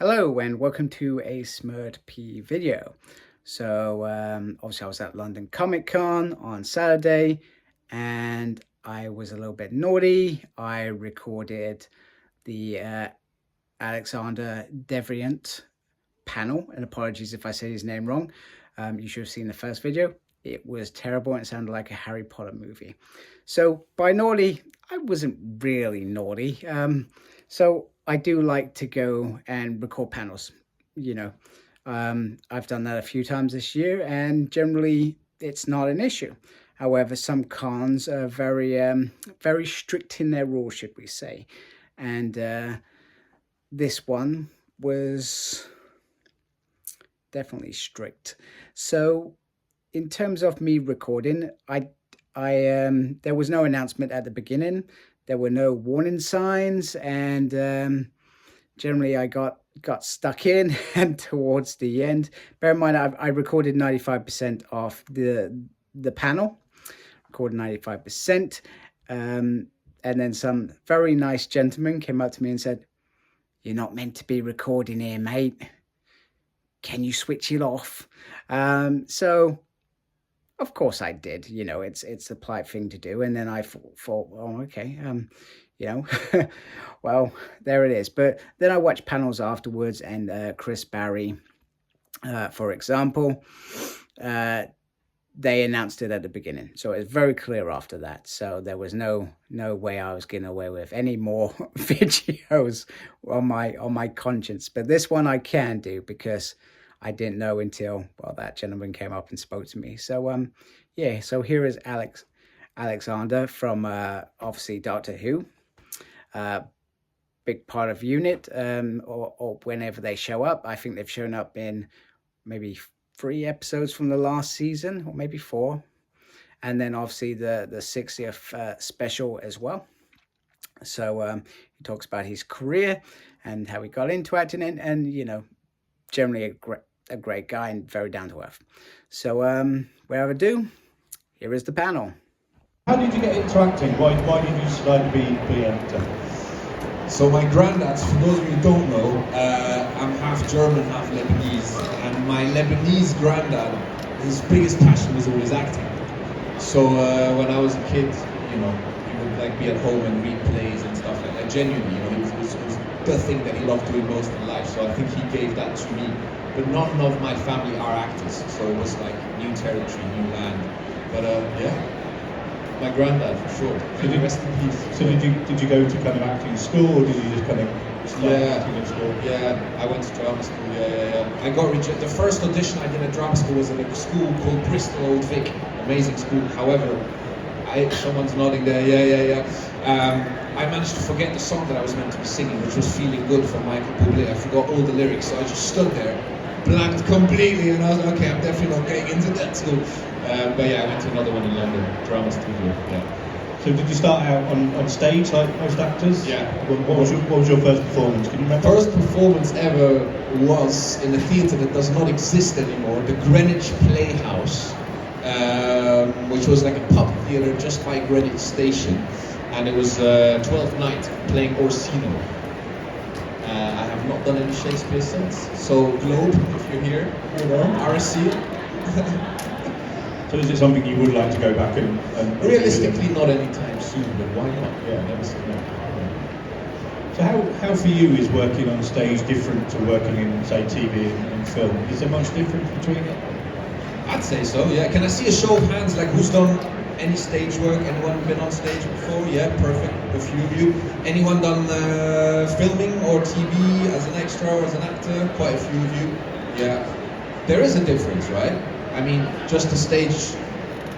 Hello and welcome to a SmurtP video. So obviously I was at London Comic Con on Saturday and I was a little bit naughty. I recorded the Alexander Devrient panel, and apologies if I say his name wrong. You should have seen the first video. It was terrible and it sounded like a Harry Potter movie. So by naughty, I wasn't really naughty. So I do like to go and record panels, you know. I've done that a few times this year and generally it's not an issue. However, some cons are very strict in their rules, should we say. And this one was definitely strict. So in terms of me recording, there was no announcement at the beginning. There were no warning signs, and generally I got stuck in and towards the end. Bear in mind, I recorded 95% of the panel, recorded 95%, and then some very nice gentleman came up to me and said, "You're not meant to be recording here, mate. Can you switch it off?" So of course I did, you know, it's the polite thing to do. And then I thought, oh, okay, you know, well, there it is. But then I watched panels afterwards, and Chris Barry, for example, they announced it at the beginning. So it's very clear after that. So there was no way I was getting away with any more videos on my conscience. But this one I can do because I didn't know until, well, that gentleman came up and spoke to me. So, yeah, so here is Alexander from, obviously, Doctor Who. Big part of Unit, or whenever they show up. I think they've shown up in maybe 3 episodes from the last season, or maybe 4. And then, obviously, the 60th special as well. So, he talks about his career and how he got into acting, and you know, generally a great guy and very down to earth. So without ado, here is the panel. How did you get into acting? Why did you decide to be an actor? So my granddad, for those of you who don't know, I'm half German, half Lebanese, and my Lebanese granddad, his biggest passion was always acting. So when I was a kid, you know, he would like be at home and read plays and stuff like that. Genuinely, you know, it was the thing that he loved doing most in life. So I think he gave that to me. But none of my family are actors, so it was like new territory, new land. But yeah, my granddad for sure. So rest in peace. So did you go to kind of acting school, or did you just kind of start acting at school? Yeah, I went to drama school. Yeah. I got rejected. The first audition I did at drama school was at a school called Bristol Old Vic. Amazing school. However, someone's nodding there. Yeah. I managed to forget the song that I was meant to be singing, which was "Feeling Good" from Michael Bublé. I forgot all the lyrics, so I just stood there, blanked completely, and I was like, okay, I'm definitely not getting into that school. But yeah, I went to another one in London, drama studio. Yeah. So did you start out on stage like most actors? Yeah. What was your first performance? Can you remember? First performance ever was in a theatre that does not exist anymore, the Greenwich Playhouse, which was like a puppet theatre just by Greenwich Station, and it was 12th night playing Orsino. I have not done any Shakespeare since. So Globe, if you're here, RSC. So is it something you would like to go back and realistically not anytime soon, but why not? Yeah. Never say no. So how for you is working on stage different to working in, say, TV and film? Is there much difference between it? I'd say so, yeah. Can I see a show of hands, like who's done any stage work? Anyone been on stage before? Yeah, perfect. A few of you. Anyone done filming or TV as an extra or as an actor? Quite a few of you. Yeah. There is a difference, right? I mean, just the stage,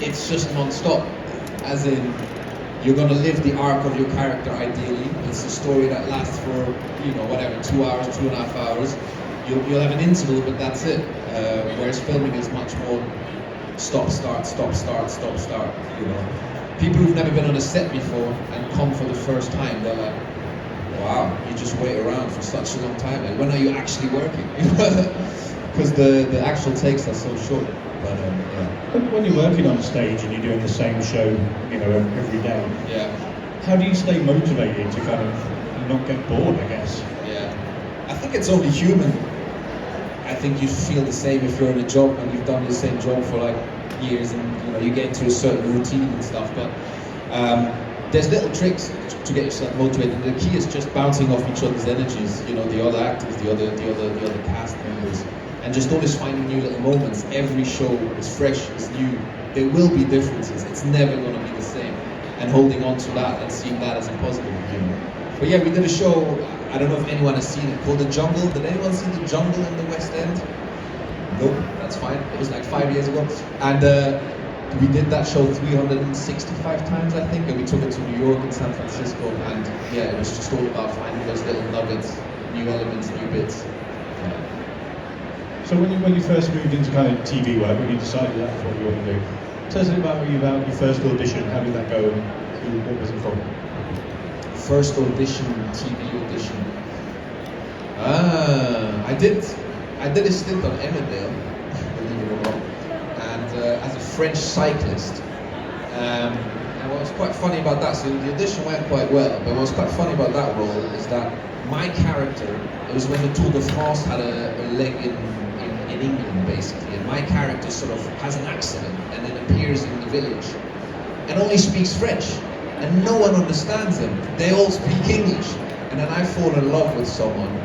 it's just non-stop. As in, you're going to live the arc of your character ideally. It's a story that lasts for, you know, whatever, 2 hours, 2.5 hours. You'll have an interval, but that's it. Whereas filming is much more stop, start, you know. People who've never been on a set before and come for the first time, they're like, wow, you just wait around for such a long time. Like, when are you actually working? Because the actual takes are so short. But yeah. When you're working on stage and you're doing the same show, you know, every day, yeah. How do you stay motivated to kind of not get bored, I guess? Yeah. I think it's only human. I think you feel the same if you're in a job and you've done the same job for like years, and you get into a certain routine and stuff. But there's little tricks to get yourself motivated. The key is just bouncing off each other's energies. The other actors, the other cast members, and just always finding new little moments. Every show is fresh, is new. There will be differences. It's never going to be the same. And holding on to that and seeing that as a positive. But yeah, we did a show. I don't know if anyone has seen it, called The Jungle. Did anyone see The Jungle in the West End? Nope, that's fine. It was like 5 years ago. And we did that show 365 times, I think, and we took it to New York and San Francisco. And yeah, it was just all about finding those little nuggets, new elements, new bits. Yeah. So when you first moved into kind of TV work, when you decided that's what you want to do, tell us a bit about your first audition. How did that go, and what was it for? First audition, TV audition. I did a stint on Emmerdale, believe it or not, and as a French cyclist. And what was quite funny about that, so the audition went quite well, but what was quite funny about that role is that my character, it was when the Tour de France had a leg in England, basically, and my character sort of has an accident and then appears in the village and only speaks French. And no one understands them. They all speak English. And then I fall in love with someone,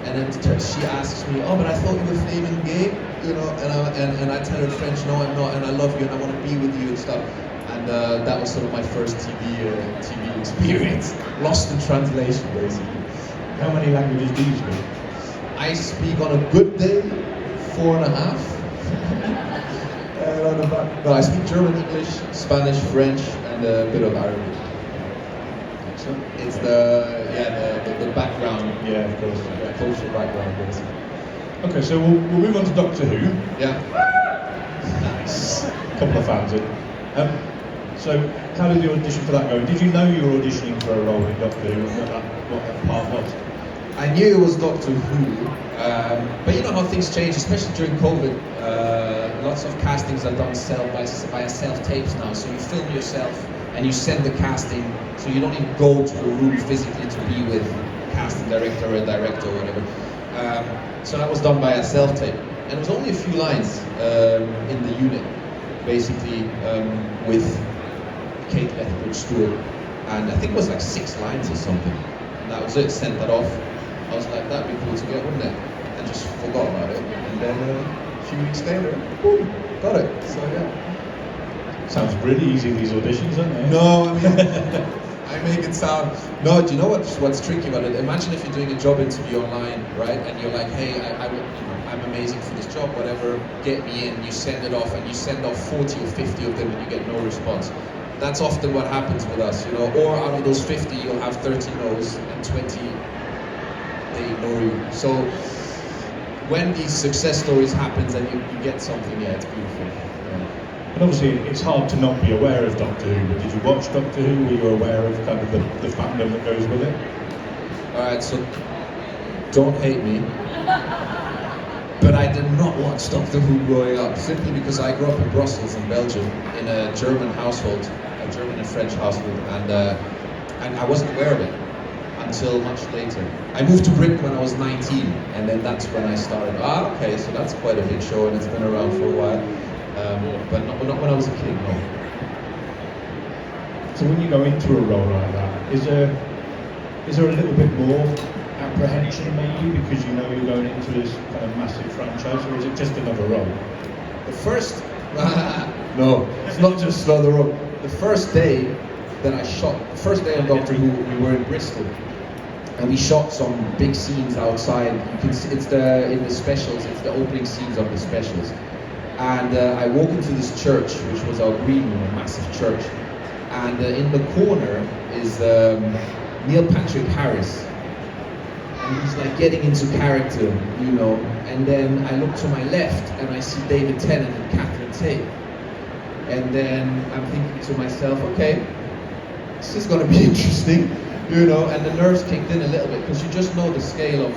and then she asks me, "Oh, but I thought you were flaming gay," and I tell her in French, "No, I'm not, and I love you, and I want to be with you," and stuff. And that was sort of my first TV experience. Lost in translation, basically. How many languages do you speak? I speak on a good day 4.5. No, I speak German, English, Spanish, French, and a bit of Arabic. It's the background. Yeah, of course. The cultural background, basically. Okay, so we'll move on to Doctor Who. Yeah. Nice. A couple of fans in. So how did the audition for that go? Did you know you were auditioning for a role in Doctor Who and what that part was? I knew it was Doctor Who, but you know how things change, especially during COVID. Lots of castings are done via self-tapes now, so you film yourself and you send the casting, so you don't even go to a room physically to be with a casting director or a director or whatever. So that was done by a self-tape, and it was only a few lines in the unit, basically with Kate Lethbridge Stewart, and I think it was like 6 lines or something, and that was it. Sent that off. I was like, that'd be cool to get, wouldn't it? And just forgot about it, and then a few weeks later, boom, got it. So yeah. Sounds really easy, these auditions, don't they? No, I mean, I make it sound. No, do you know what's tricky about it? Imagine if you're doing a job interview online, right? And you're like, hey, I'm amazing for this job, whatever, get me in. You send it off, and you send off 40 or 50 of them, and you get no response. That's often what happens with us, Or out of those 50, you'll have 30 no's and 20 they ignore you. So when these success stories happens and you get something, yeah, it's beautiful. Yeah. And obviously, it's hard to not be aware of Doctor Who, but did you watch Doctor Who? Were you aware of kind of the fandom that goes with it? Alright, so don't hate me, but I did not watch Doctor Who growing up, simply because I grew up in Brussels, in Belgium, in a German household, a German and French household, and I wasn't aware of it until much later. I moved to Britain when I was 19, and then that's when I started. Okay, so that's quite a big show, and it's been around for a while. But not when I was a kid, no. So when you go into a role like that, is there a little bit more apprehension maybe because you know you're going into this kind of massive franchise, or is it just another role? The first, no, it's not just another role. The first day that I shot, the first day on Doctor Who, we were in Bristol, and we shot some big scenes outside. You can see in the specials, it's the opening scenes of the specials. And I walk into this church, which was our green room, a massive church. And in the corner is Neil Patrick Harris. And he's like getting into character, And then I look to my left and I see David Tennant and Catherine Tate. And then I'm thinking to myself, okay, this is going to be interesting, And the nerves kicked in a little bit because you just know the scale of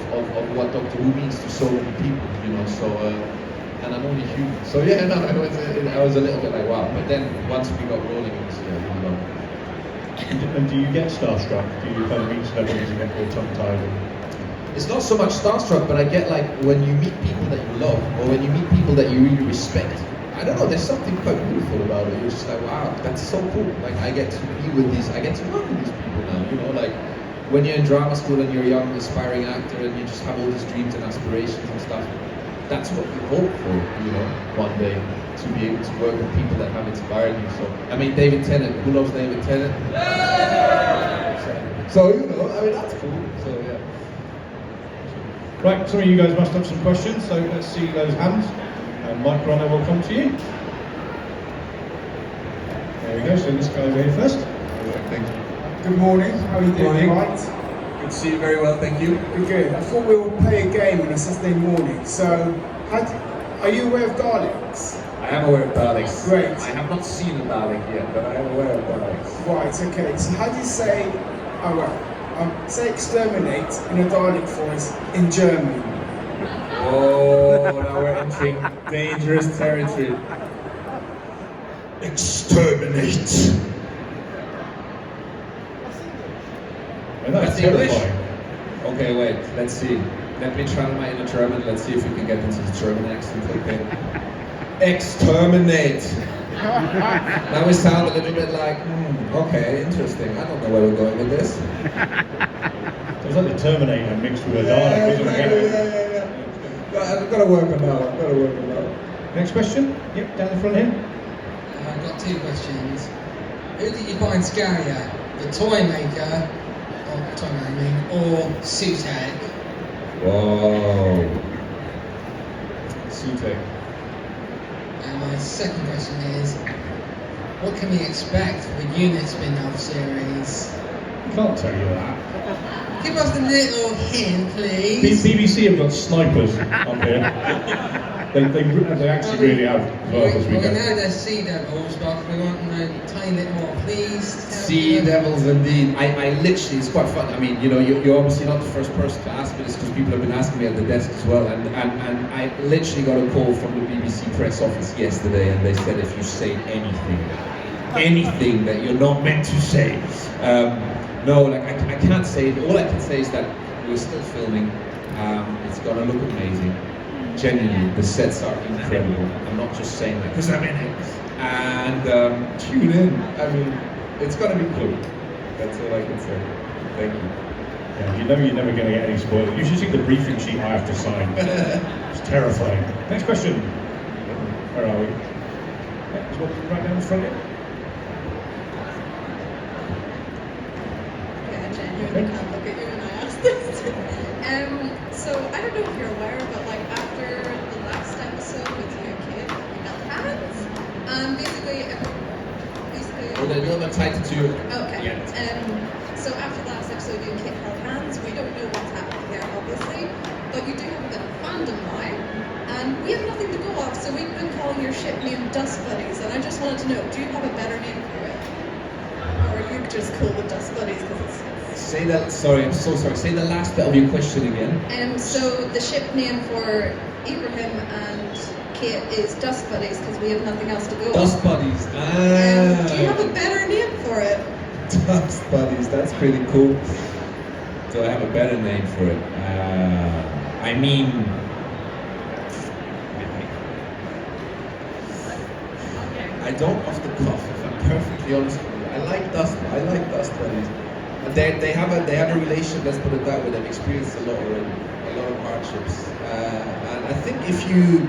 what Doctor Who means to so many people, So. And I'm only human. So yeah, no, I was a little bit like, wow. But then once we got rolling, it was, And do you get starstruck? Do you kind of meet celebrities and get all tongue-tied? it's not so much starstruck, but I get like when you meet people that you love, or when you meet people that you really respect. I don't know, there's something quite beautiful about it. You're just like, wow, that's so cool. Like I get to be with these, I get to work with these people now, you know, like when you're in drama school and you're a young aspiring actor and you just have all these dreams and aspirations and stuff, that's what you hope for, you know, one day, to be able to work with people that have inspired you. So, I mean, David Tennant, who loves David Tennant? So, you know, I mean, that's cool, so yeah. Right, some of you guys must have some questions, so let's see those hands. And Mike Ronner will come to you. There we go, so this guy over here first. Thank you. Good morning, how are you doing? Morning. Right? Good to see you very well, thank you. Good. I thought we would play a game on a Saturday morning. So, are you aware of Daleks? I am aware of Daleks. Great. I have not seen a Dalek yet, but I am aware of Daleks. Right, okay. So how do you say, say exterminate in a Dalek voice in German? Oh, now we're entering dangerous territory. Exterminate! And that's That's English? terrifying. Okay, wait, let's see. Let me try my inner German, let's see if we can get into the German accent, okay? Exterminate! Now we sound a little bit like, okay, interesting. I don't know where we're going with this. So it's like the Terminator mixed with a Dalek, isn't it? Yeah. I've got to work on that. Next question? Yep, down the front here. I've got two questions. Who did you find scarier, the toy maker, or Sutek? Whoa. Sutek. And my second question is, what can we expect for the unit spin-off series? Can't tell you that. Give us a little hint, please. BBC have got snipers up here. They actually really have as well as we We go. know they're Sea Devils, but we want to know a tiny bit more, please. Sea Devils indeed. I literally, it's quite fun. I mean, you know, you're obviously not the first person to ask me this because people have been asking me at the desk as well. And I literally got a call from the BBC press office yesterday and they said if you say anything that you're not meant to say. No, like I can't say it. All I can say is that we're still filming. It's gonna look amazing. Genuinely, the sets are incredible. I'm not just saying that because I'm in it. And tune in. I mean, it's gonna be cool. That's all I can say. Thank you. Yeah, you know you're never going to get any spoilers. You should see the briefing sheet I have to sign. It's terrifying. Next question. Where are we? Yeah, there's one right down the front here. Yeah, I genuinely can't look at you when I ask this. So I don't know if you're aware, but like after the last episode with your kid, you got hands, basically. Well, they're doing the title to Okay. So after the last episode, you and Kit held hands. We don't know what's happening there, obviously, but you do have a bit of fandom now, and we have nothing to go off. So we've been calling your ship name Dust Buddies, and I just wanted to know, do you have a better name for it, or are you just cool with Dust Buddies because it's say that. Sorry, I'm so sorry. Say the last bit of your question again. So the ship name for Ibrahim and Kate is Dust Buddies because we have nothing else to go Dust on. Buddies. Do you have a better name for it? Dust Buddies. That's pretty cool. Do I have a better name for it? I mean, I don't off the cuff. If I'm perfectly honest with you, I like Dust Buddies. They have a relation. Let's put it that way. They've experienced a lot already, a lot of hardships. And I think if you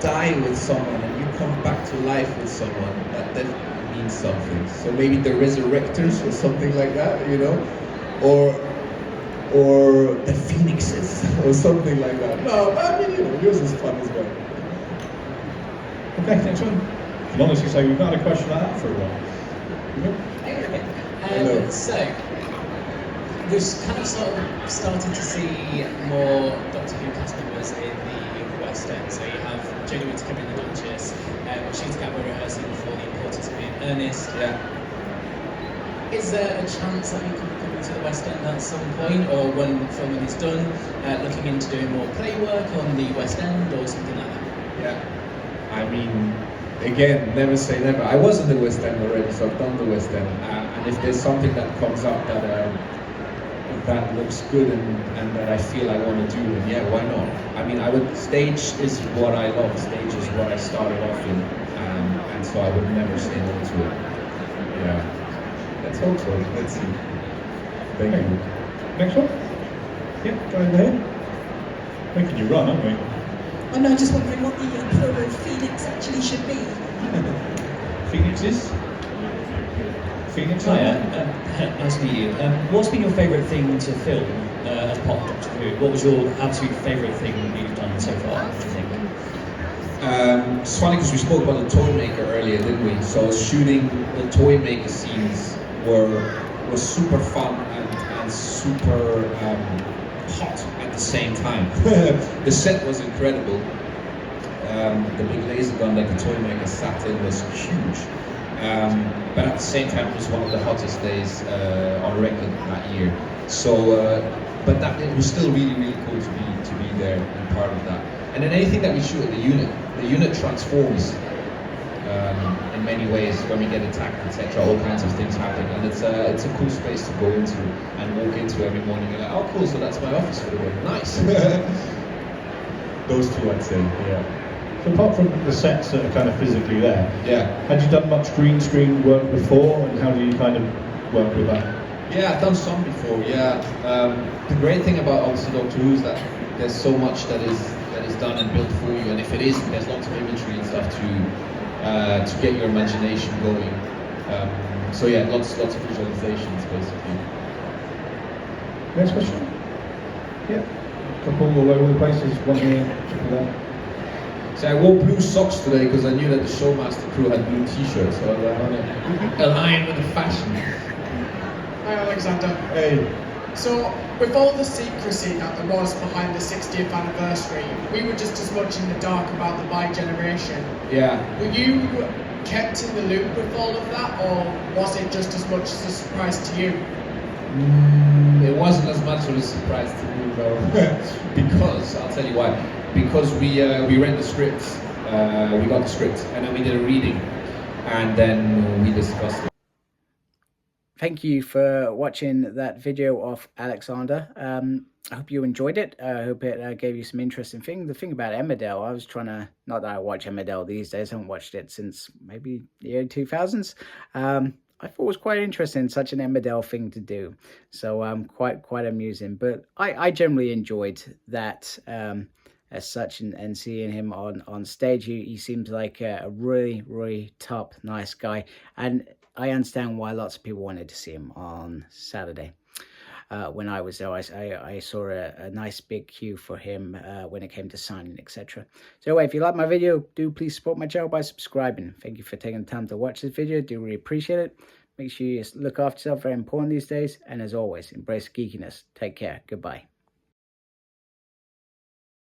die with someone and you come back to life with someone, that definitely means something. So maybe the resurrectors or something like that, you know, or the phoenixes or something like that. No, I mean, you know, yours is fun as well. Okay, next one. I can honestly say we've not had a question like that for a while. Hello. So, we've kind of started to see more Doctor Who cast members in the West End. So you have Jodie Whittaker in The Duchess, Shooter Gabba rehearsing for The Importance of Being Earnest. Yeah. Is there a chance that you could come to the West End at some point, or when filming is done, looking into doing more play work on the West End or something like that? Yeah. I mean, again, never say never. I was in the West End already, so I've done the West End. And if there's something that comes up that that looks good and that I feel I want to do, and yeah, why not? I mean, stage is what I love. Stage is what I started off in, and so I would never say no to it. Yeah, let's hope so. Let's see. Thank you. Next one? Yeah, go ahead. Making you run, aren't we? I'm now just wondering what the promo Phoenix actually should be. Phoenixes? Phoenix? Hiya, nice to meet you. What's been your favourite thing to film as part of Doctor Who? What was your absolute favourite thing you've done so far, do you think? It's funny because we spoke about the toy maker earlier, didn't we? So shooting the toy maker scenes was super fun and super hot at the same time. The set was incredible. The big laser gun that the toy maker sat in was huge. But at the same time, it was one of the hottest days on record that year. So, but it was still really, really cool to be there and part of that. And then anything that we shoot at the unit transforms in many ways when we get attacked, etc. All kinds of things happen, and it's a cool space to go into and walk into every morning. You're like, oh, cool! So that's my office for the day. Nice. Those two, I'd say, yeah. So apart from the sets that are kind of physically there, Yeah. had you done much green screen work before, and how do you kind of work with that? Yeah, I've done some before. Yeah, the great thing about obviously Doctor Who is that there's so much that is done and built for you, and if it isn't, there's lots of imagery and stuff to get your imagination going. So yeah, lots of visualizations basically. Next question? Yeah. Couple all over the places, one here, couple there. So I wore blue socks today because I knew that the Showmaster crew had blue t-shirts, so I want to align with the fashion. Hi Alexander. Hey. So, with all the secrecy that there was behind the 60th anniversary, we were just as much in the dark about the bi-generation. Yeah. Were you kept in the loop with all of that, or was it just as much as a surprise to you? It wasn't as much of a surprise to me though, because I'll tell you why. Because we read the scripts, we got the script, and then we did a reading, and then we discussed it. Thank you for watching that video of Alexander. I hope you enjoyed it. I hope it gave you some interesting things. The thing about Emmerdale, I was trying to, not that I watch Emmerdale these days, I haven't watched it since maybe the early 2000s. I thought it was quite interesting, such an Emmerdale thing to do. So quite amusing. But I generally enjoyed that as such, and seeing him on stage. He seems like a really top, nice guy. And I understand why lots of people wanted to see him on Saturday. When I was there, I saw a nice big queue for him when it came to signing, etc. So anyway, if you like my video, do please support my channel by subscribing. Thank you for taking the time to watch this video. Do really appreciate it. Make sure you look after yourself, very important these days. And as always, embrace geekiness. Take care. Goodbye.